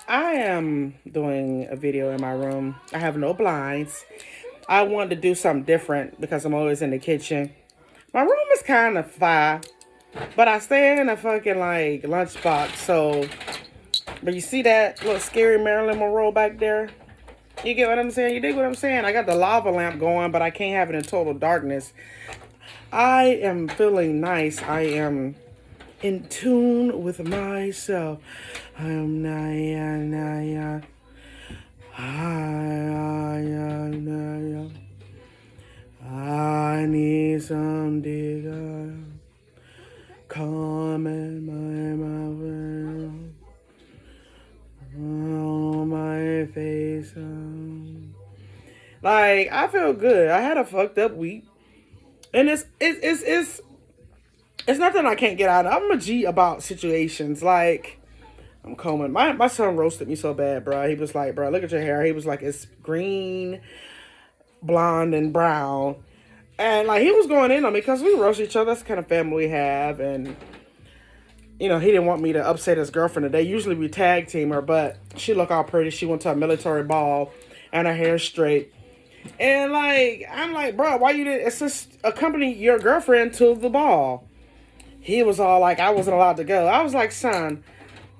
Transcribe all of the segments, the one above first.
I am doing a video in my room. I have no blinds. I wanted to do something different because I'm always in the kitchen. My room is kind of fire, but I stay in a fucking like lunchbox. So, but you see that little scary Marilyn Monroe back there? You get what I'm saying? You dig what I'm saying? I got the lava lamp going, but I can't have it in total darkness. I am feeling nice. I am in tune with myself. I am Naya. I need some digger. Come in my mouth. On my face. Like, I feel good. I had a fucked up week. And it's nothing I can't get out of. I'm a G about situations. Like, I'm combing. My son roasted me so bad, bro. He was like, bro, look at your hair. He was like, it's green, blonde, and brown. And like he was going in on me because we roast each other. That's the kind of family we have. And he didn't want me to upset his girlfriend today. Usually we tag team her, but she looked all pretty. She went to a military ball and her hair straight. And like I'm like, bro, why you didn't assist accompany your girlfriend to the ball? He was all like, I wasn't allowed to go. I was like, son,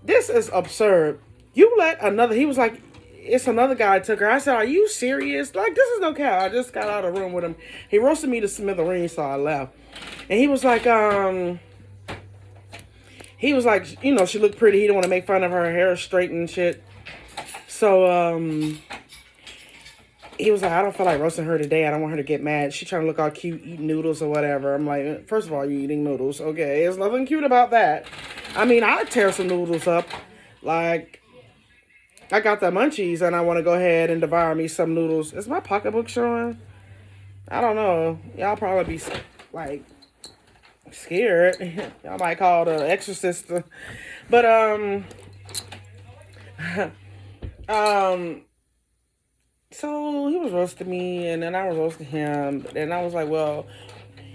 this is absurd. You let another. He was like, it's another guy took her. I said, are you serious? Like, this is no cap. I just got out of the room with him. He roasted me to smithereens, so I left. And he was like, she looked pretty. He didn't want to make fun of her hair straight and shit. So, he was like, I don't feel like roasting her today. I don't want her to get mad. She trying to look all cute, eating noodles or whatever. I'm like, first of all, you eating noodles. Okay, there's nothing cute about that. I mean, I'd tear some noodles up. Like, I got the munchies and I want to go ahead and devour me some noodles. Is my pocketbook showing? I don't know. Y'all probably be like scared. Y'all might call the exorcist. But um so he was roasting me and then I was roasting him and I was like, well,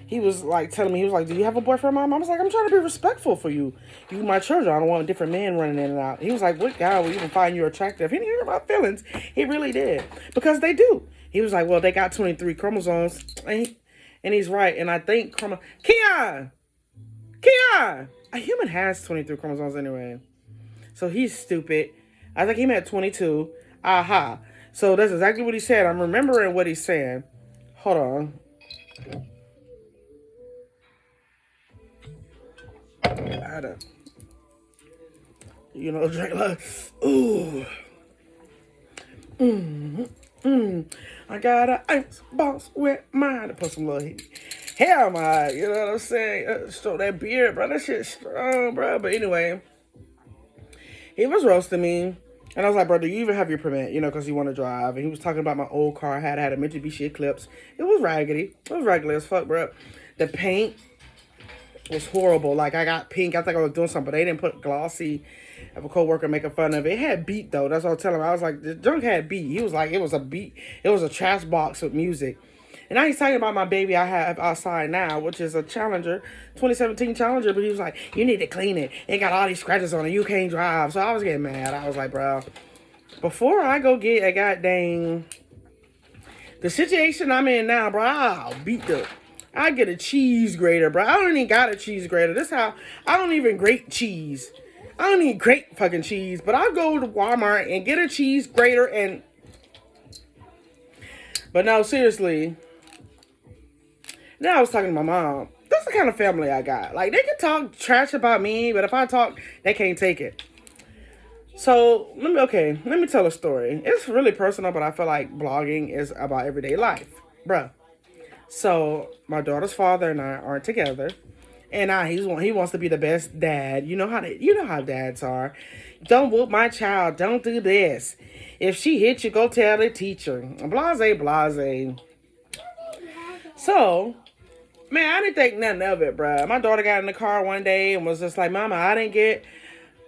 he was like telling me, he was like, do you have a boyfriend, mom? I was like, I'm trying to be respectful for you. You my children. I don't want different men running in and out. He was like, what guy would even find you attractive? He didn't hear about feelings. He really did. Because they do. He was like, well, they got 23 chromosomes. And he's right. And I think Keon! A human has 23 chromosomes anyway. So he's stupid. I think he meant 22. Aha. So that's exactly what he said. I'm remembering what he's saying. Hold on. I had to, drink like, ooh. I got an ice box with mine to put some little hair on my eye. You know what I'm saying? Stroke that beard, bro. That shit's strong, bro. But anyway, he was roasting me. And I was like, bro, do you even have your permit? Because you want to drive. And he was talking about my old car. I had a Mitsubishi Eclipse. It was raggedy. It was regular as fuck, bro. The paint was horrible. Like, I got pink. I think I was doing something, but they didn't put glossy. I have a coworker making fun of it. It had beat, though. That's what I was telling him. I was like, the junk had beat. He was like, it was a beat. It was a trash box with music. And now he's talking about my baby I have outside now, which is a Challenger, 2017 Challenger. But he was like, you need to clean it. It got all these scratches on it. You can't drive. So I was getting mad. I was like, bro, before I go get a goddamn, the situation I'm in now, bro, I'll beat the, I get a cheese grater, bro. I don't even got a cheese grater. This how, I don't even grate cheese. I don't need great fucking cheese, but I'll go to Walmart and get a cheese grater and, but no, seriously. Now I was talking to my mom. That's the kind of family I got. Like, they can talk trash about me, but if I talk, they can't take it. So, let me tell a story. It's really personal, but I feel like blogging is about everyday life. Bruh. So, my daughter's father and I aren't together. And he wants to be the best dad. You know how dads are. Don't whoop my child. Don't do this. If she hits you, go tell the teacher. Blase, blase. So, man, I didn't think nothing of it, bruh. My daughter got in the car one day and was just like, Mama, I didn't get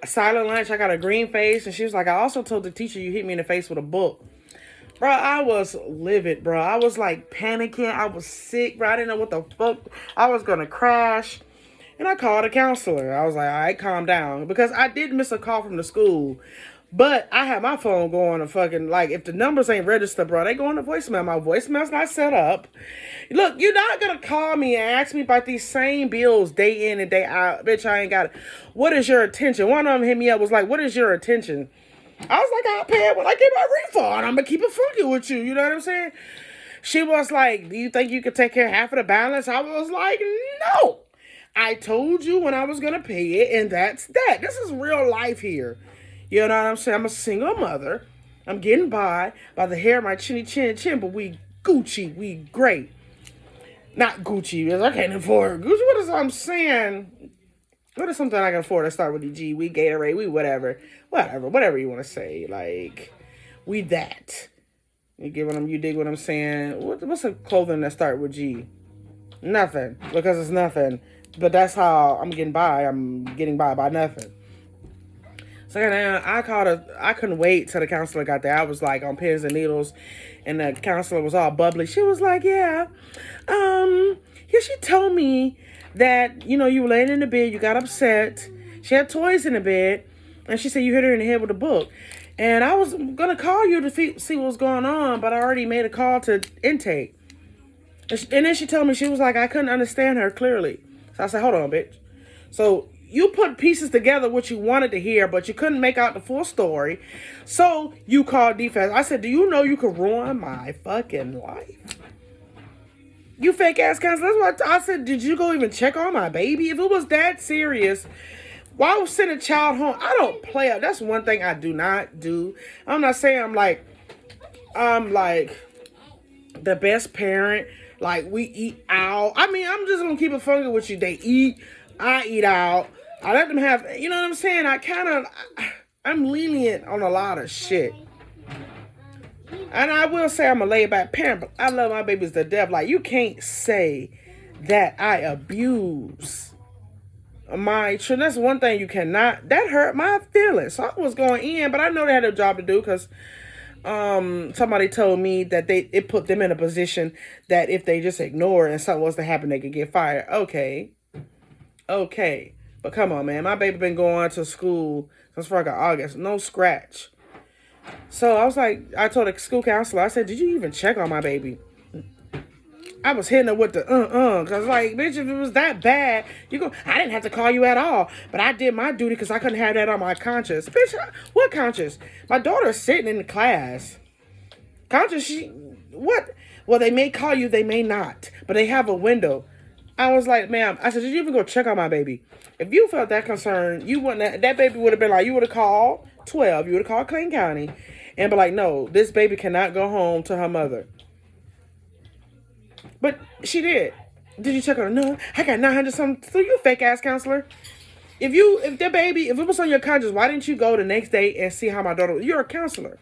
a silent lunch. I got a green face. And she was like, I also told the teacher you hit me in the face with a book. Bro, I was livid, bro. I was like panicking. I was sick, bro. I didn't know what the fuck. I was going to crash. And I called a counselor. I was like, all right, calm down. Because I did miss a call from the school. But I have my phone going to fucking, like, if the numbers ain't registered, bro, they go on the voicemail. My voicemail's not set up. Look, you're not going to call me and ask me about these same bills day in and day out. Bitch, I ain't got it. What is your attention? One of them hit me up, was like, what is your attention? I was like, I'll pay it when I get my refund. I'm going to keep it funky with you. You know what I'm saying? She was like, do you think you could take care of half of the balance? I was like, no. I told you when I was going to pay it, and that's that. This is real life here. You know what I'm saying? I'm a single mother. I'm getting by the hair of my chinny chin, but we Gucci. We great. Not Gucci, because I can't afford Gucci. What is I'm saying? What is something I can afford to start with the G? We Gatorade, we whatever. Whatever you want to say. Like, we that. You dig what I'm saying? What's a clothing that start with G? Nothing. Because it's nothing. But that's how I'm getting by. I'm getting by nothing. So I couldn't wait till the counselor got there. I was like on pins and needles, and the counselor was all bubbly. She was like, yeah, she told me that, you were laying in the bed, you got upset. She had toys in the bed, and she said you hit her in the head with a book. And I was going to call you to see what was going on, but I already made a call to intake. And then she told me, she was like, I couldn't understand her clearly. So I said, hold on, bitch. So you put pieces together what you wanted to hear, but you couldn't make out the full story. So you called defense. I said, do you know you could ruin my fucking life? You fake ass counselor. That's what I said. Did you go even check on my baby? If it was that serious, why would send a child home? I don't play up. That's one thing I do not do. I'm not saying I'm like the best parent. Like, we eat out. I mean, I'm just gonna keep it funky with you. They eat. I eat out. I let them have, you know what I'm saying? I'm lenient on a lot of shit. And I will say I'm a laid back parent, but I love my babies to death. Like, you can't say that I abuse my children. That's one thing you cannot. That hurt my feelings. So I was going in, but I know they had a job to do because somebody told me that it put them in a position that if they just ignore it and something was to happen, they could get fired. Okay. But come on, man. My baby been going to school since fucking August. No scratch. So I was like, I told the school counselor, I said, did you even check on my baby? I was hitting her with the because like, bitch, if it was that bad, I didn't have to call you at all. But I did my duty because I couldn't have that on my conscience. Bitch, what conscience? My daughter's sitting in the class. Conscience, what? Well, they may call you, they may not. But they have a window. I was like, ma'am, I said, did you even go check on my baby? If you felt that concerned, you wouldn't. That baby would have been like, you would have called 12. You would have called Clayton County and be like, no, this baby cannot go home to her mother. But she did. Did you check on her? No, I got 900 something. So you fake ass counselor. If it was on your conscience, why didn't you go the next day and see how my daughter was? You're a counselor.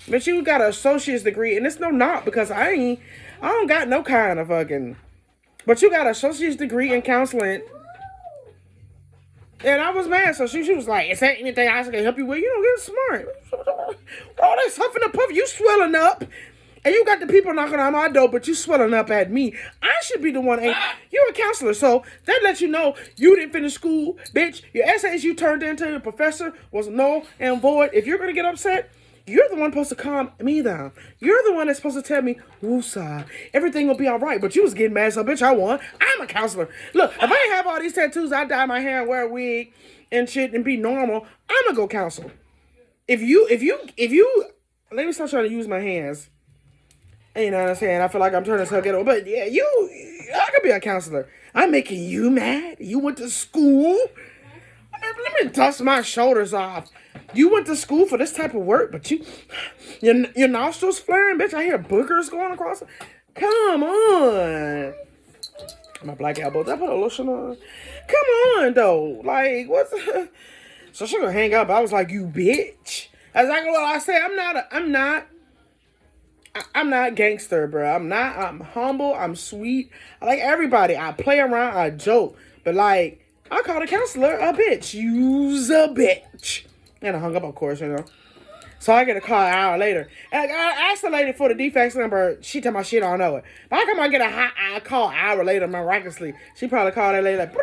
But you got an associate's degree, and it's no knock because I don't got no kind of fucking. But you got an associate's degree in counseling. And I was mad, so she was like, is there anything I can help you with? You don't get smart. All that stuff in the puff, you swelling up. And you got the people knocking on my door, but you swelling up at me. I should be the one. You're a counselor, so that lets you know you didn't finish school, bitch. Your essays you turned into your professor was null and void. If you're going to get upset, you're the one supposed to calm me down. You're the one that's supposed to tell me, woosah, everything will be all right. But you was getting mad, so bitch, I won. I'm a counselor. Look, if I didn't have all these tattoos, I dye my hair and wear a wig and shit and be normal, I'm going to go counsel. If you, let me stop trying to use my hands. You know what I'm saying? I feel like I'm turning to ghetto. But yeah, I could be a counselor. I'm making you mad. You went to school. Let me dust my shoulders off. You went to school for this type of work, but your nostrils flaring, bitch. I hear boogers going across. Come on. My black elbow. Did I put a lotion on? Come on, though. Like, what's... So she gonna hang up. I was like, you bitch. That's exactly what I said. I'm not gangster, bro. I'm humble. I'm sweet. I like everybody. I play around. I joke. But, like, I called a counselor a bitch. You's a bitch. And I hung up, of course, So I get a call an hour later. And I asked the lady for the defects number. She told me she don't know it. But how come I get a call an hour later miraculously? She probably called that lady like,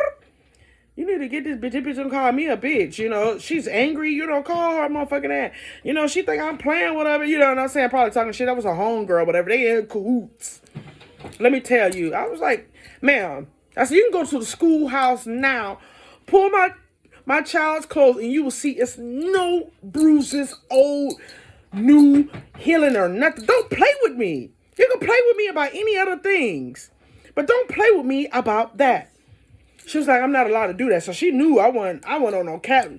You need to get this bitch. This bitch don't call me a bitch. You know, she's angry. You don't call her a motherfucking ass. You know, she think I'm playing whatever. You know what I'm saying? Probably talking shit. That was a homegirl, whatever. They in cahoots. Let me tell you. I was like, ma'am. I said, you can go to the schoolhouse now. Pull my child's clothes and you will see it's no bruises, old, new, healing or nothing. Don't play with me. You can play with me about any other things. But don't play with me about that. She was like, I'm not allowed to do that. So she knew I wasn't on no cap.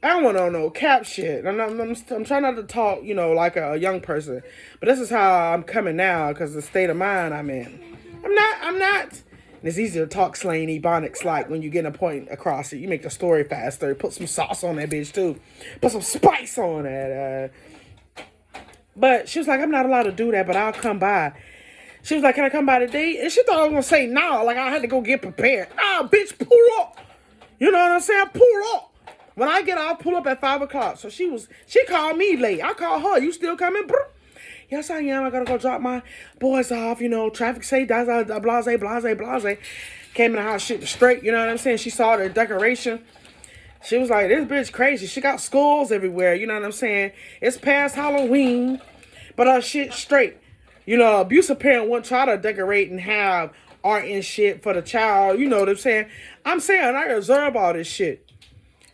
I wasn't on no cap shit. And I'm trying not to talk, you know, like a young person. But this is how I'm coming now because the state of mind I'm in. I'm not. And it's easier to talk slang ebonics like when you get a point across it. You make the story faster. Put some sauce on that bitch too. Put some spice on that. But she was like, I'm not allowed to do that, but I'll come by. She was like, can I come by today? And she thought I was going to say no, like I had to go get prepared. Nah, bitch, pull up. You know what I'm saying? Pull up. When I get off, pull up at 5 o'clock. So she called me late. I called her. You still coming? Yes, I am. I got to go drop my boys off. You know, traffic say, blase. Came in the house, shit was straight. You know what I'm saying? She saw the decoration. She was like, this bitch crazy. She got skulls everywhere. You know what I'm saying? It's past Halloween, but her shit straight. You know, abusive parent wouldn't try to decorate and have art and shit for the child. You know what I'm saying? I'm saying I observe all this shit.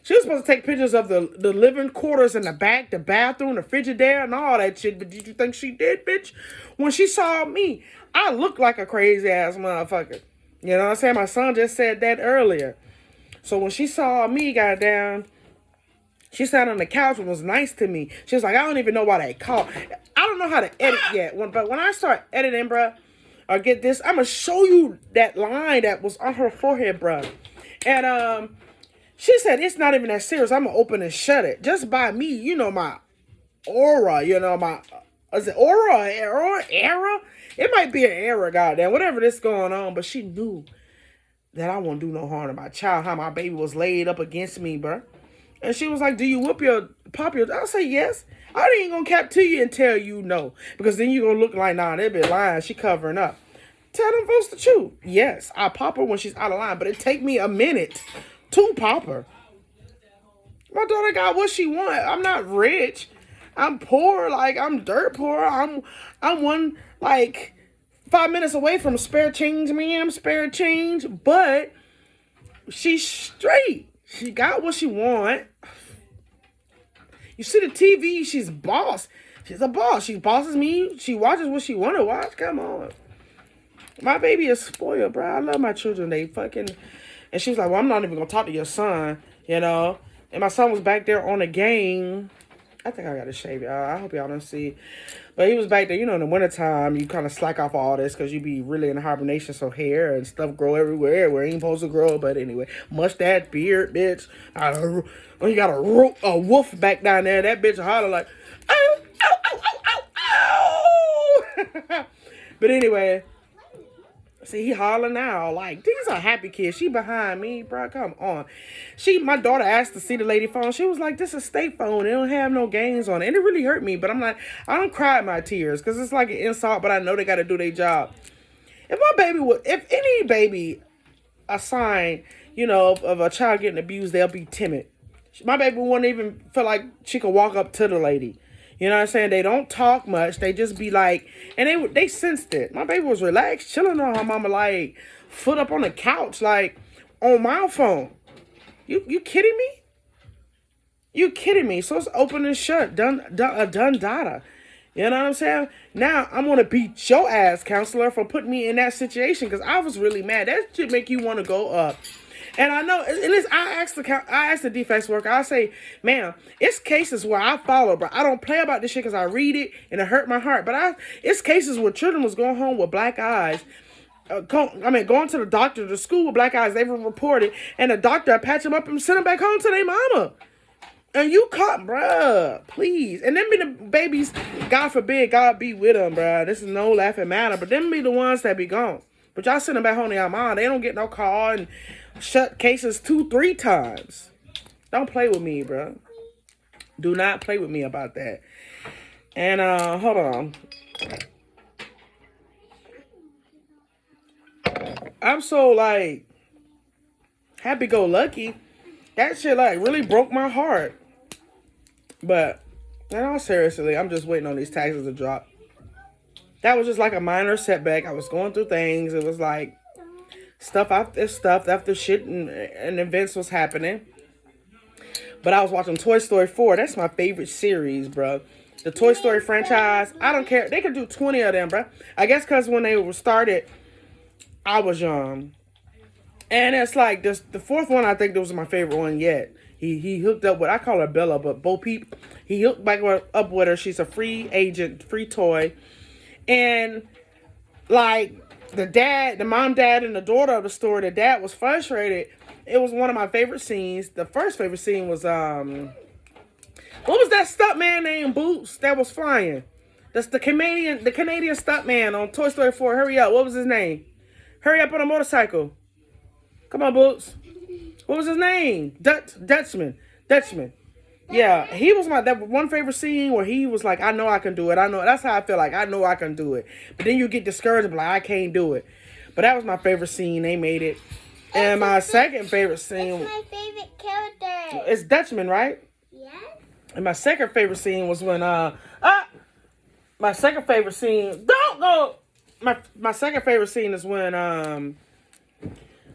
She was supposed to take pictures of the living quarters in the back, the bathroom, the Frigidaire, and all that shit. But did you think she did, bitch? When she saw me, I looked like a crazy ass motherfucker. You know what I'm saying? My son just said that earlier. So when she saw me, goddamn, she sat on the couch and was nice to me. She was like, I don't even know why they call. I don't know how to edit yet. But when I start editing, bruh, or get this, I'm going to show you that line that was on her forehead, bruh. And she said, it's not even that serious. I'm going to open and shut it. Just by me, you know, my aura, you know, my, is it aura? Era? It might be an era, goddamn, whatever this going on. But she knew that I won't do no harm to my child, how my baby was laid up against me, bruh. And she was like, do you pop your, I'll say yes. I ain't gonna cap to you and tell you no. Because then you gonna look like, nah, they be lying. She covering up. Tell them folks the truth. Yes, I pop her when she's out of line. But it take me a minute to pop her. My daughter got what she want. I'm not rich. I'm poor. Like, I'm dirt poor. I'm one, like, 5 minutes away from spare change, ma'am. Spare change. But she's straight. She got what she want. You see the TV, she's boss. She's a boss. She bosses me. She watches what she want to watch. Come on. My baby is spoiled, bro. I love my children. They fucking... And she was like, well, I'm not even going to talk to your son, you know. And my son was back there on the game. I think I got to shave y'all. I hope y'all don't see. But he was back there, you know, in the wintertime, you kind of slack off all this because you be really in hibernation, so hair and stuff grow everywhere where it ain't supposed to grow. But anyway, mustache, beard, bitch. When you got a wolf back down there, that bitch holler like, ow, ow, ow, ow, ow, ow. But anyway, see, he hollering now. Like, these are happy kids. She behind me, bro. Come on. My daughter asked to see the lady phone. She was like, this is a state phone. It don't have no games on it. And it really hurt me. But I'm like, I don't cry my tears because it's like an insult, but I know they got to do their job. If any baby, a sign, you know, of a child getting abused, they'll be timid. My baby wouldn't even feel like she could walk up to the lady. You know what I'm saying? They don't talk much. They just be like, and they sensed it. My baby was relaxed, chilling on her mama, like, foot up on the couch, like, on my phone. You kidding me? You kidding me? So it's open and shut. Done data. You know what I'm saying? Now, I'm going to beat your ass, counselor, for putting me in that situation because I was really mad. That should make you want to go up. And I know, and I asked the defense worker, I say, ma'am, it's cases where I follow, but I don't play about this shit because I read it and it hurt my heart. But it's cases where children was going home with black eyes, going to the doctor, to school with black eyes, they were reported, and the doctor patch them up and send them back home to their mama. And you caught, bruh, please. And them be the babies, God forbid, God be with them, bruh. This is no laughing matter, but them be the ones that be gone. But y'all send them back home to y'all mom. They don't get no call and shut cases 2-3 times. Don't play with me, bro. Do not play with me about that. And hold on. I'm so like Happy Go Lucky. That shit like really broke my heart. But in all seriously, I'm just waiting on these taxes to drop. That was just like a minor setback. I was going through things. It was like stuff after shit and events was happening. But I was watching Toy Story 4. That's my favorite series, bro. The Toy Story franchise. I don't care. They could do 20 of them, bro. I guess because when they were started, I was young. And it's like this, the fourth one, I think that was my favorite one yet. He hooked up with, I call her Bella, but Bo Peep. He hooked back up with her. She's a free agent, free toy. And like the mom, dad, and the daughter of the story, the dad was frustrated. It was one of my favorite scenes. The first favorite scene was what was that stuntman named Boots that was flying? That's the Canadian stuntman on Toy Story 4. Hurry up. What was his name? Hurry up on a motorcycle. Come on, Boots. What was his name? Dutchman. Yeah, he was that one favorite scene where he was like, I know I can do it. I know. That's how I feel like. I know I can do it. But then you get discouraged and like, I can't do it. But that was my favorite scene. They made it. And my second favorite scene. It's my favorite character. It's Dutchman, right? Yes. And my second favorite scene was when my second favorite scene. Don't go. My second favorite scene is when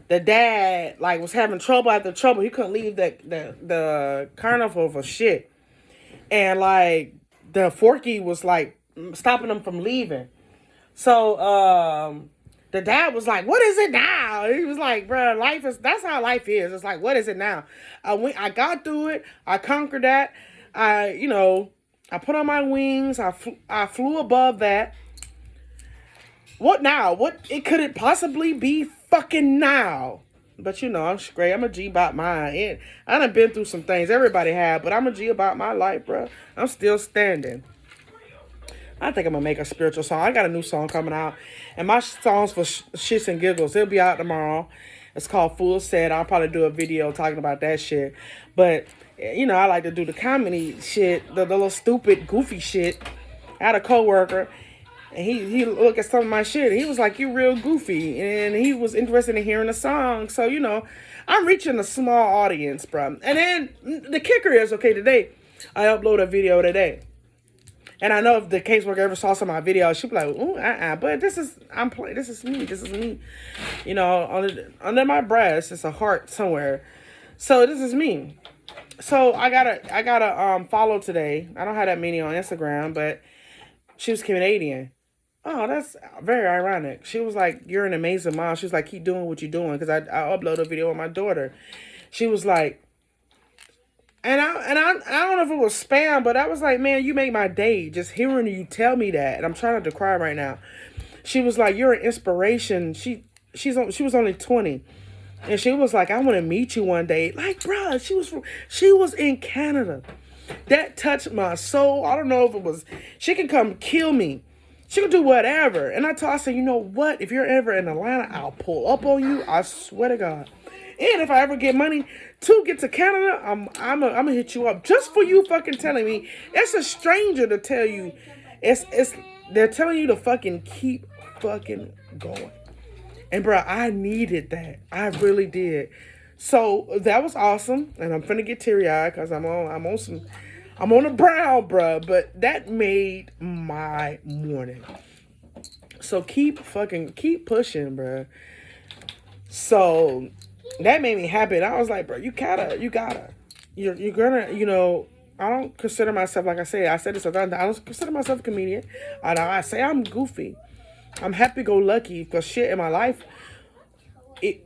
the dad like was having trouble after trouble. He couldn't leave the carnival for shit. And like the Forky was like stopping him from leaving. So the dad was like, what is it now? He was like, bro, that's how life is. It's like, what is it now? I got through it. I conquered that. I put on my wings. I flew above that. What now? Could it possibly be fucking now? But I'm straight. I'm a G about mine. I done been through some things. Everybody have, but I'm a G about my life, bro. I'm still standing. I think I'm gonna make a spiritual song. I got a new song coming out, and my song's for shits and giggles. It'll be out tomorrow. It's called Full Set. I'll probably do a video talking about that shit. But I like to do the comedy shit, the little stupid, goofy shit. I had a coworker. And he looked at some of my shit. He was like, "You real goofy," and he was interested in hearing the song. So I'm reaching a small audience, bro. And then the kicker is, okay, today I upload a video today, and I know if the caseworker ever saw some of my videos, she'd be like, "Ooh, But this is me. This is me. Under my breast, it's a heart somewhere. So this is me. So I gotta follow today. I don't have that many on Instagram, but she was Canadian. Oh, that's very ironic. She was like, "You're an amazing mom." She was like, "Keep doing what you're doing," because I uploaded a video with my daughter. She was like, and I don't know if it was spam, but I was like, "Man, you make my day just hearing you tell me that." And I'm trying not to cry right now. She was like, "You're an inspiration." She was only 20, and she was like, "I want to meet you one day." Like, bro, she was in Canada. That touched my soul. I don't know if it was. She can come kill me. She can do whatever. And I told her, I said, you know what? If you're ever in Atlanta, I'll pull up on you. I swear to God. And if I ever get money to get to Canada, I'm gonna hit you up just for you fucking telling me. It's a stranger to tell you. They're telling you to fucking keep fucking going. And bro, I needed that. I really did. So that was awesome. And I'm finna get teary-eyed because I'm on a brown, bruh, but that made my morning. So keep pushing, bruh. So that made me happy. And I was like, bro, you gotta. You're gonna, I don't consider myself, like I said this, I don't consider myself a comedian. I say I'm goofy. I'm happy-go-lucky because shit in my life, it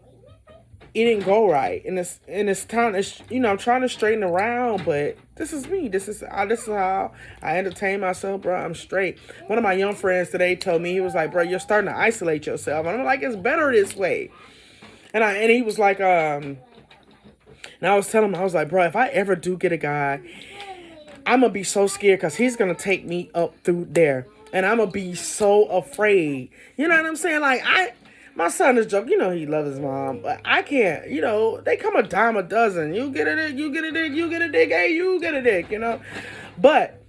didn't go right. And it's time, I'm trying to straighten around, but this is me. This is how I entertain myself, bro. I'm straight. One of my young friends today told me, he was like, bro, you're starting to isolate yourself. And I'm like, it's better this way. And he was like, and I was telling him, I was like, bro, if I ever do get a guy, I'm going to be so scared because he's going to take me up through there. And I'm going to be so afraid. You know what I'm saying? Like, my son is joking. He loves his mom. But I can't, they come a dime a dozen. You get a dick, you get a dick, you get a dick, hey, you get a dick, But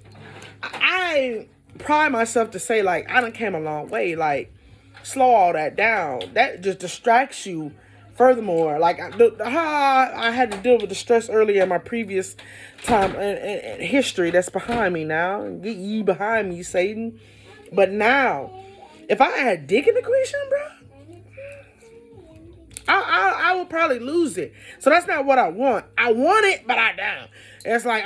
I pride myself to say, like, I done came a long way. Like, slow all that down. That just distracts you Furthermore, like how I had to deal with the stress earlier in my previous time and history that's behind me now. Get ye behind me, Satan. But now, if I had dick in the question, bro, I would probably lose it. So that's not what I want. I want it, but I don't. It's like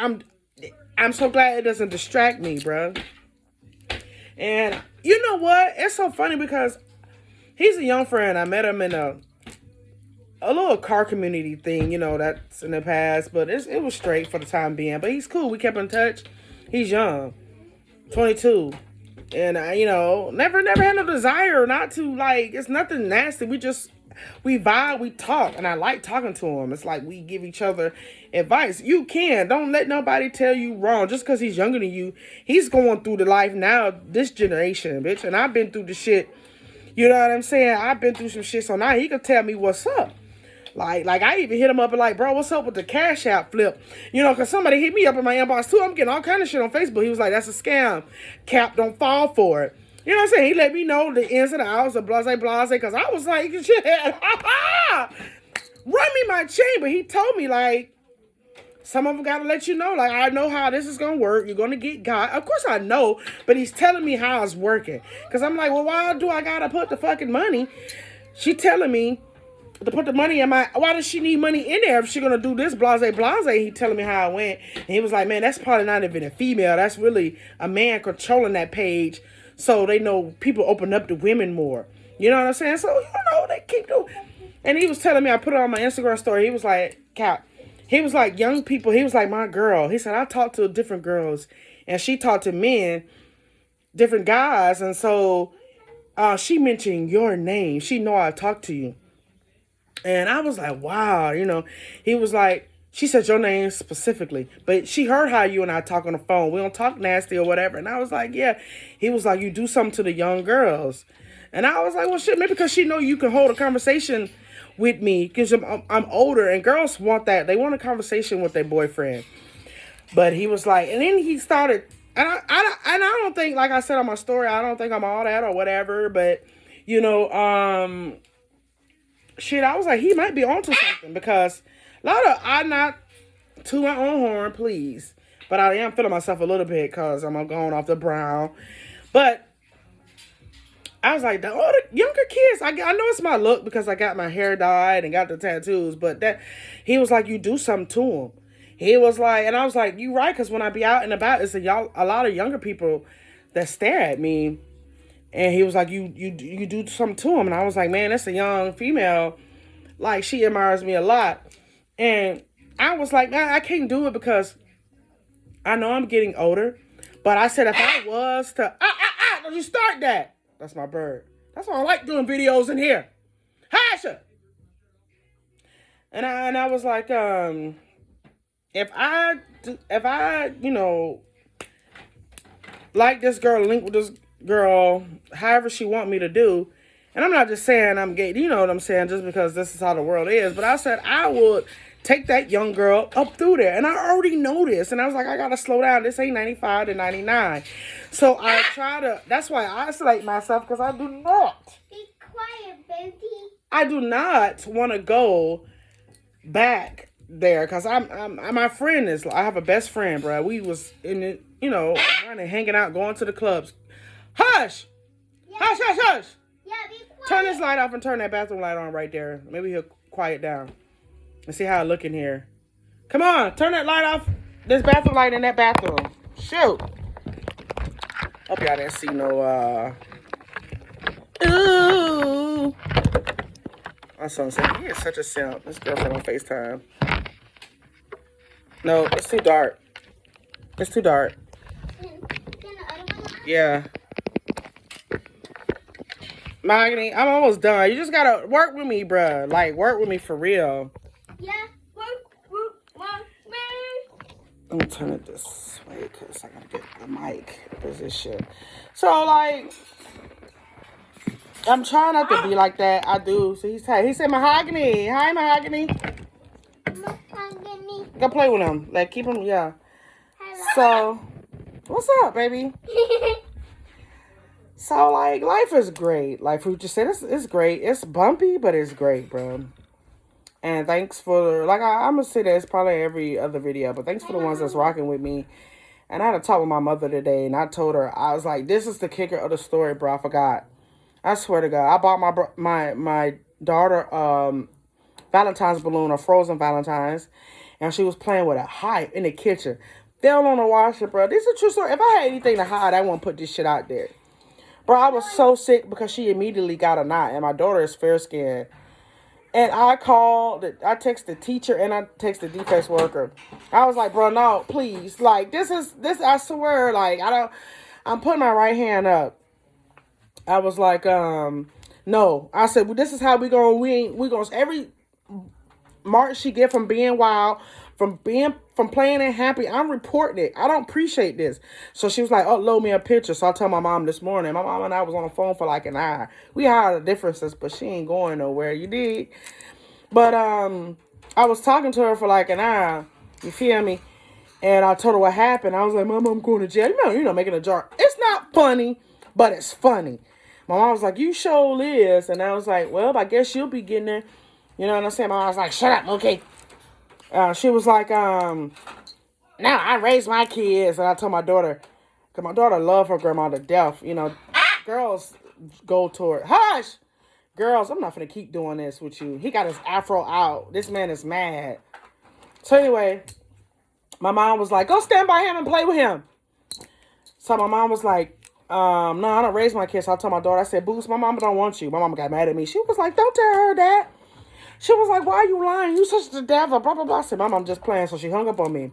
I'm so glad it doesn't distract me, bro. And you know what? It's so funny because he's a young friend. I met him in a little car community thing, that's in the past, but it was straight for the time being. But he's cool. We kept in touch. He's young, 22. And I, never had no desire not to, like, it's nothing nasty. We vibe, we talk, and I like talking to him. It's like we give each other advice. Don't let nobody tell you wrong. Just because he's younger than you, he's going through the life now, this generation, bitch. And I've been through the shit, you know what I'm saying? I've been through some shit, so now he can tell me what's up. Like I even hit him up and like, bro, what's up with the Cash App flip? Because somebody hit me up in my inbox too. I'm getting all kind of shit on Facebook. He was like, that's a scam. Cap, don't fall for it. You know what I'm saying? He let me know the ins and outs of blase, because I was like, shit, run me my chain. But he told me, like, some of them got to let you know, like, I know how this is going to work. You're going to get got. Of course I know, but he's telling me how it's working. Because I'm like, well, why do I got to put the fucking money? She telling me to put the money in why does she need money in there if she gonna do this blase? He telling me how it went. And he was like, man, that's probably not even a female. That's really a man controlling that page. So they know people open up to women more. You know what I'm saying? So, they keep doing. And he was telling me, I put it on my Instagram story. He was like, Cap, he was like, young people. He was like, my girl. He said, I talked to different girls and she talked to men, different guys. And so she mentioned your name. She know I talked to you. And I was like, wow, he was like, she said your name specifically, but she heard how you and I talk on the phone. We don't talk nasty or whatever. And I was like, yeah. He was like, you do something to the young girls. And I was like, well, shit, maybe because she know you can hold a conversation with me because I'm older and girls want that. They want a conversation with their boyfriend. But he was like, and then he started, and I don't think, like I said on my story, I don't think I'm all that or whatever, but, shit, I was like, he might be onto something because I'm not to my own horn, please. But I am feeling myself a little bit because I'm going off the brown. But I was like, the younger kids, I know it's my look because I got my hair dyed and got the tattoos. But he was like, you do something to them. He was like, and I was like, you right, because when I be out and about, it's a lot of younger people that stare at me. And he was like, you do something to him. And I was like, man, that's a young female. Like, she admires me a lot. And I was like, man, I can't do it because I know I'm getting older. But I said, if I was to, don't you start that. That's my bird. That's why I like doing videos in here. Hasha. And I was like, if I like this girl, link with this girl, however she want me to do. And I'm not just saying I'm gay, you know what I'm saying, just because this is how the world is. But I said I would take that young girl up through there. And I already know this. And I was like, I got to slow down. This ain't 95 to 99. So I try to, that's why I isolate myself because I do not. Be quiet, baby. I do not want to go back there because I'm my friend is, I have a best friend, bro. We was in it, running, hanging out, going to the clubs. Hush! Yeah. Hush, hush, hush! Yeah, be quiet. Turn this light off and turn that bathroom light on right there. Maybe he'll quiet down. Let's see how I look in here. Come on, turn that light off. This bathroom light in that bathroom. Shoot. Hope y'all didn't see no, ooh. My son said, he is such a simp. This girlfriend on FaceTime. No, it's too dark. It's too dark. Yeah. Mahogany, I'm almost done. You just gotta work with me, bruh. Like, work with me for real. Yeah, work with me. Let me turn it this way because I gotta get the mic position. So, like, I'm trying not to be like that. I do. So he said, Mahogany. Hi, Mahogany. Mahogany. Go play with him. Like, keep him, yeah. Hello. So, what's up, baby? So, like, life is great. Like we just said, it's great. It's bumpy, but it's great, bro. And thanks for, like, I'm going to say that it's probably every other video, but thanks for the ones that's rocking with me. And I had a talk with my mother today, and I told her, I was like, this is the kicker of the story, bro. I forgot. I swear to God. I bought my daughter Valentine's balloon, or frozen Valentine's, and she was playing with a hype in the kitchen. Fell on the washer, bro. This is a true story. If I had anything to hide, I wouldn't put this shit out there. Bro, I was so sick because she immediately got a knot, and my daughter is fair-skinned. And I texted the teacher, and I texted the defense worker. I was like, bro, no, please. Like, this, I swear, like, I'm putting my right hand up. I was like, no. I said, well, this is how we gonna, every mark she get from being wild, from playing and happy, I'm reporting it. I don't appreciate this. So she was like, upload me a picture. So I told my mom this morning. My mom and I was on the phone for like an hour. We had the differences, but she ain't going nowhere. You did. But I was talking to her for like an hour. You feel me? And I told her what happened. I was like, Mom, I'm going to jail. You know, making a jar. It's not funny, but it's funny. My mom was like, you sure is. And I was like, well, I guess you'll be getting there. You know what I'm saying? My mom was like, shut up, okay. She was like, now I raised my kids. And I told my daughter, because my daughter loved her grandma to death. You know, girls go toward, hush! Girls, I'm not going to keep doing this with you. He got his afro out. This man is mad. So anyway, my mom was like, go stand by him and play with him. So my mom was like, no, I don't raise my kids. So I told my daughter, I said, Boost, my mama don't want you. My mama got mad at me. She was like, don't tell her that. She was like, why are you lying? You such the devil, blah, blah, blah. I said, Mom, I'm just playing. So she hung up on me.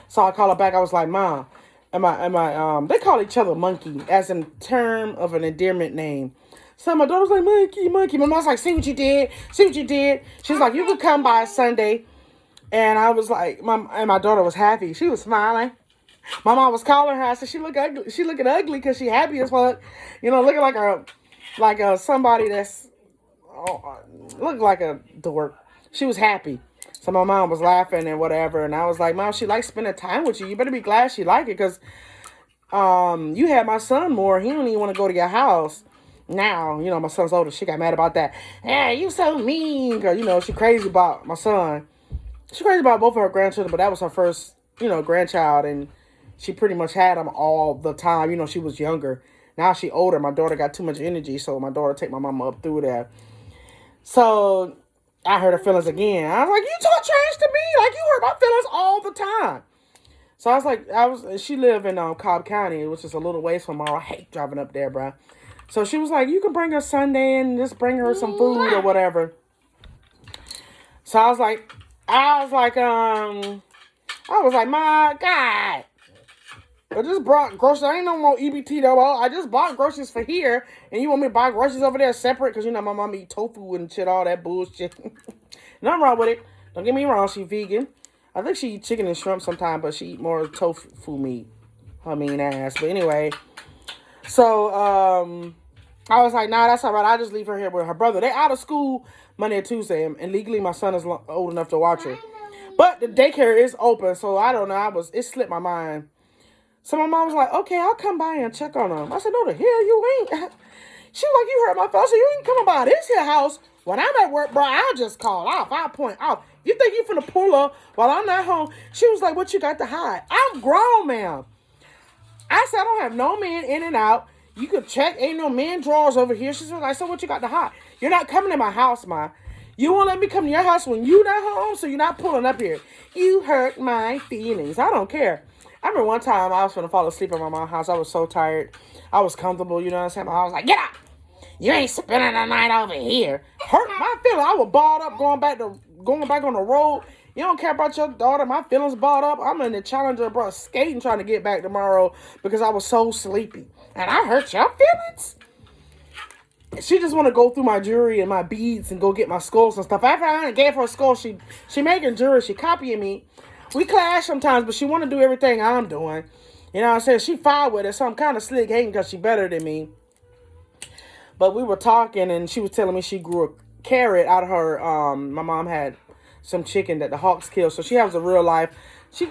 So I called her back. I was like, Mom, they call each other Monkey as in term of an endearment name. So my daughter was like, Monkey, Monkey. My mom was like, see what you did? See what you did? She was like, you could come by Sunday. And I was like, and my daughter was happy. She was smiling. My mom was calling her. I said, she look ugly. She looking ugly because she happy as fuck. You know, looking like a somebody that's, looked like a dork. She was happy. So my mom was laughing and whatever. And I was like, Mom, she likes spending time with you. You better be glad she like it because you had my son more. He don't even want to go to your house. Now, you know, my son's older. She got mad about that. Yeah, you so mean. Because, you know, she crazy about my son. She crazy about both of her grandchildren, but that was her first, you know, grandchild. And she pretty much had them all the time. You know, she was younger. Now she older. My daughter got too much energy. So my daughter take my mama up through there. So I hurt her feelings again. I was like, you talk trash to me. Like, you hurt my feelings all the time. So I was like, she live in Cobb County, which is a little ways from her. I hate driving up there, bruh. So she was like, you can bring her Sunday and just bring her some food or whatever. So I was like, my God. I just brought groceries. I ain't no more EBT though. I just bought groceries for here. And you want me to buy groceries over there separate? Because, you know, my mom eat tofu and shit, all that bullshit. Nothing wrong with it. Don't get me wrong. She vegan. I think she eat chicken and shrimp sometimes, but she eat more tofu meat. Her mean ass. But anyway. So, I was like, nah, that's all right. I'll just leave her here with her brother. They out of school Monday and Tuesday. And legally, my son is old enough to watch her. But the daycare is open. So, I don't know. It slipped my mind. So my mom was like, okay, I'll come by and check on them. I said, no, the hell you ain't. She was like, you hurt my feelings. So you ain't coming by this here house. When I'm at work, bro, I'll just call off. I'll point off. You think you finna pull up while I'm not home? She was like, what you got to hide? I'm grown, ma'am. I said, I don't have no men in and out. You could check. Ain't no men drawers over here. She was like, so what you got to hide? You're not coming to my house, ma. You won't let me come to your house when you not home, so you're not pulling up here. You hurt my feelings. I don't care. I remember one time I was going to fall asleep at my mom's house. I was so tired. I was comfortable, you know what I'm saying? I was like, get up. You ain't spending the night over here. Hurt my feelings. I was balled up going back on the road. You don't care about your daughter. My feelings balled up. I'm in the Challenger, bro, skating trying to get back tomorrow because I was so sleepy. And I hurt your feelings? She just want to go through my jewelry and my beads and go get my skulls and stuff. After I gave her a skull, she making jewelry. She copying me. We clash sometimes, but she want to do everything I'm doing. You know what I'm saying? She fought with it, so I'm kind of slick hating because she better than me. But we were talking, and she was telling me she grew a carrot out of her. My mom had some chicken that the hawks killed, so she has a real life she,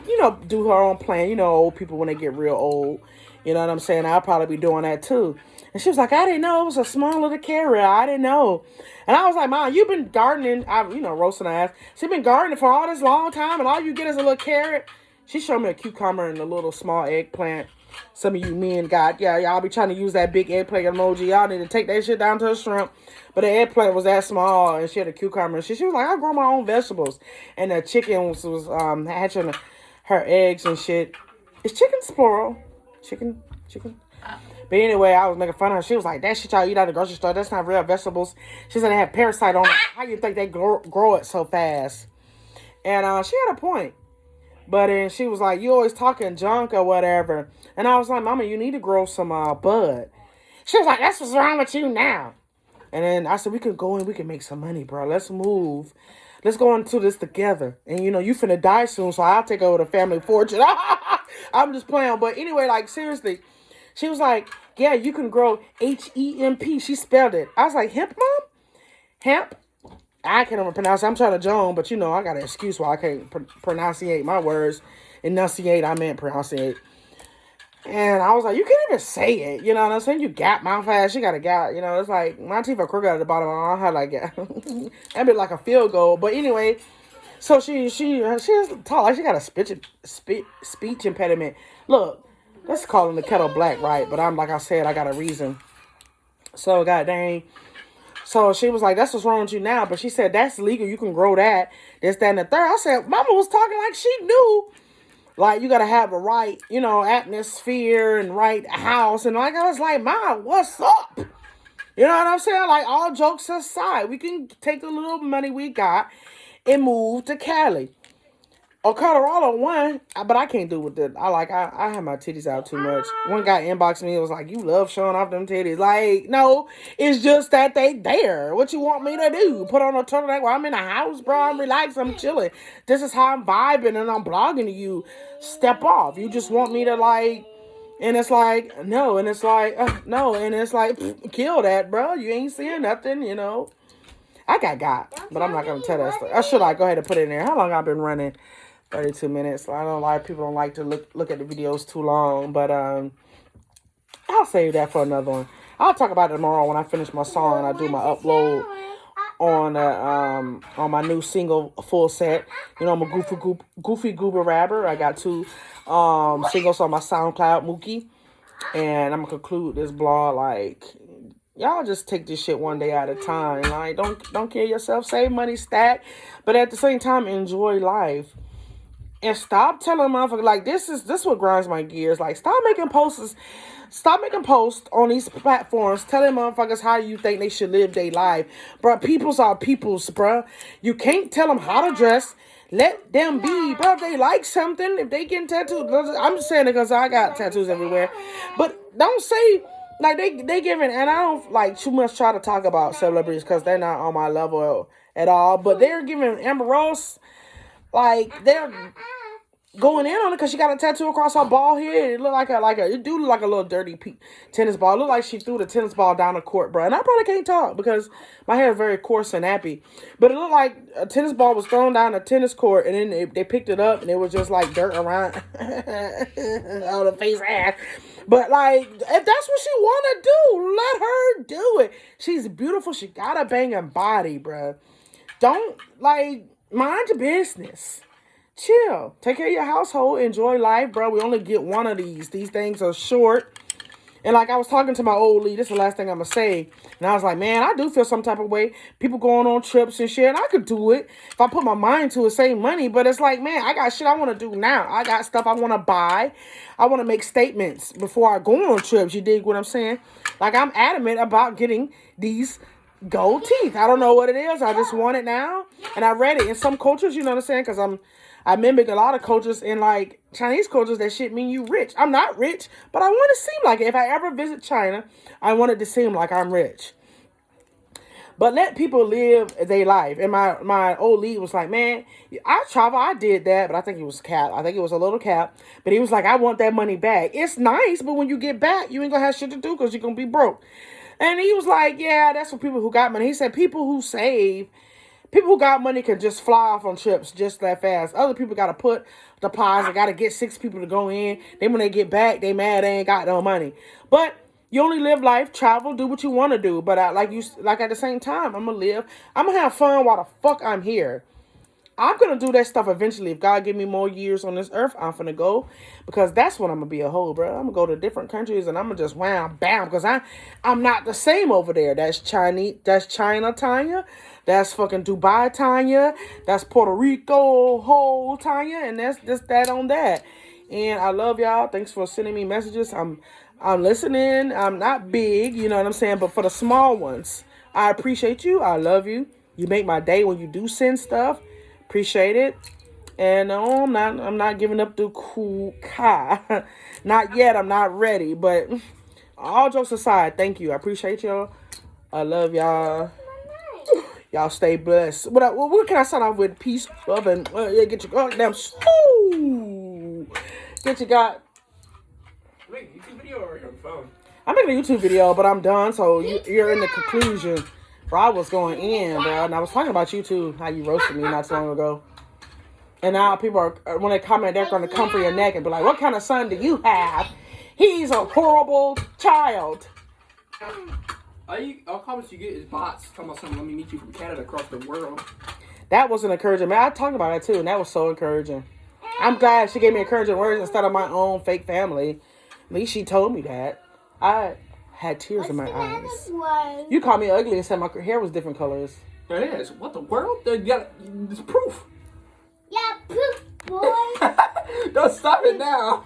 do her own plan. Old people when they get real old. You know what I'm saying? I'll probably be doing that too. And she was like, I didn't know it was a small little carrot. I didn't know. And I was like, Mom, you've been gardening. Roasting her ass. She's been gardening for all this long time, and all you get is a little carrot. She showed me a cucumber and a little small eggplant. Some of you men got, y'all be trying to use that big eggplant emoji. Y'all need to take that shit down to a shrimp. But the eggplant was that small, and she had a cucumber. And she was like, I grow my own vegetables. And the chicken was hatching her eggs and shit. Is chicken plural? Chicken. But anyway, I was making fun of her. She was like, that shit y'all eat at the grocery store, that's not real vegetables. She said they have parasite on it. How you think they grow it so fast? And she had a point. But then she was like, you always talking junk or whatever. And I was like, Mama, you need to grow some bud. She was like, that's what's wrong with you now. And then I said, we can go and we can make some money, bro. Let's move. Let's go into this together. And, you finna die soon, so I'll take over the family fortune. I'm just playing. But anyway, like, seriously. She was like, yeah, you can grow HEMP. She spelled it. I was like, hemp, Mom? Hemp? I can't even pronounce it. I'm trying to Joan, but I got an excuse why I can't pronunciate my words. Enunciate, I meant pronunciate. And I was like, you can't even say it. You know what I'm saying? You gap mouth ass. She got a gap. It's like my teeth are crooked at the bottom. I don't have like that'd be like a field goal. But anyway, so she is tall. Like she got a speech impediment. Look. Let's call the kettle black, right? But like I said, I got a reason. So, god dang. So, she was like, that's what's wrong with you now. But she said, that's legal. You can grow that. This, that, and the third. I said, Mama was talking like she knew. Like, you got to have the right, atmosphere and right house. And like, I was like, Mom, what's up? You know what I'm saying? Like, all jokes aside, we can take the little money we got and move to Cali. Or Colorado, one, but I can't do with it. I have my titties out too much. One guy inboxed me, it was like, you love showing off them titties. Like, no, it's just that they there. What you want me to do? Put on a turtleneck while I'm in the house, bro? I'm relaxed, I'm chilling. This is how I'm vibing and I'm blogging to you. Step off. You just want me to and it's like, no. And it's like, no. And it's like, kill that, bro. You ain't seeing nothing, I got, but I'm not going to tell that story. Or should I go ahead and put it in there? How long I've been running? 32 minutes. I know a lot of people don't like to look at the videos too long, but I'll save that for another one. I'll talk about it tomorrow when I finish my song and I do my upload on my new single full set. I'm a goofy goober rapper. I got 2 singles on my SoundCloud, Mookey, and I'm gonna conclude this blog y'all just take this shit one day at a time. Like, don't kill yourself. Save money, stack, but at the same time, enjoy life. And stop telling motherfuckers, like, this what grinds my gears. Like, stop making posts on these platforms telling motherfuckers how you think they should live their life. Bruh, peoples are peoples, bruh. You can't tell them how to dress. Let them be, bro. If they like something, if they get tattooed, I'm just saying it because I got tattoos everywhere. But don't say, like, they giving, and I don't, like, too much try to talk about celebrities because they're not on my level at all. But they're giving Amber Rose, like, they're going in on it because she got a tattoo across her bald head. It looked it do look like a little dirty tennis ball. It looked like she threw the tennis ball down the court, bro. And I probably can't talk because my hair is very coarse and nappy. But it looked like a tennis ball was thrown down a tennis court, and then they picked it up, and it was just like dirt around on the face ass. But like, if that's what she want to do, let her do it. She's beautiful. She got a banging body, bro. Don't, like, mind your business. Chill. Take care of your household. Enjoy life, bro. We only get one of these. These things are short. And like, I was talking to my old lead. This is the last thing I'm going to say. And I was like, man, I do feel some type of way. People going on trips and shit. I could do it if I put my mind to it, save money. But it's like, man, I got shit I want to do now. I got stuff I want to buy. I want to make statements before I go on trips. You dig what I'm saying? Like, I'm adamant about getting these gold teeth. I don't know what it is. I just want it now. And I read it in some cultures, you know what I'm saying? Because I mimic a lot of cultures in, like, Chinese cultures. That shit mean you rich. I'm not rich, but I want to seem like it. If I ever visit China, I want it to seem like I'm rich. But let people live their life. And my old lead was like, man, I travel. I did that, but I think it was cap. I think it was a little cap. But he was like, I want that money back. It's nice, but when you get back, you ain't going to have shit to do because you're going to be broke. And he was like, yeah, that's for people who got money. He said people who save People who got money can just fly off on trips just that fast. Other people got to put deposit, got to get 6 people to go in. Then when they get back, they mad they ain't got no money. But you only live life, travel, do what you want to do. But like at the same time, I'm going to have fun while the fuck I'm here. I'm going to do that stuff eventually. If God give me more years on this earth, I'm finna go. Because that's when I'm going to be a hoe, bro. I'm going to go to different countries and I'm going to just wham, bam. Because I'm not the same over there. That's Chinese. That's China, Tanya. That's fucking Dubai, Tanya. That's Puerto Rico, whole Tanya. And that's just that on that. And I love y'all. Thanks for sending me messages. I'm listening. I'm not big, you know what I'm saying? But for the small ones, I appreciate you. I love you. You make my day when you do send stuff. Appreciate it. And no, I'm not giving up the cool car. Not yet. I'm not ready. But all jokes aside, thank you. I appreciate y'all. I love y'all. Y'all stay blessed. What can I start off with? Peace, love, and get your goddamn get your god. Make a YouTube video or are you on the phone? I'm making a YouTube video, but I'm done. So you're in the conclusion. Bro, I was going in, bro, and I was talking about you too, how you roasted me not so long ago. And now people are, when they comment, they're going to come for your neck and be like, what kind of son do you have? He's a horrible child. All comments you get is bots talking about something. Let me meet you from Canada across the world. That was an encouraging. Man, I talked about it too, and that was so encouraging. I'm glad she gave me encouraging words instead of my own fake family. At least she told me that. I had tears in my eyes. You called me ugly and said my hair was different colors. It is. What the world? There's proof. Yeah, proof, boy. Don't stop it now.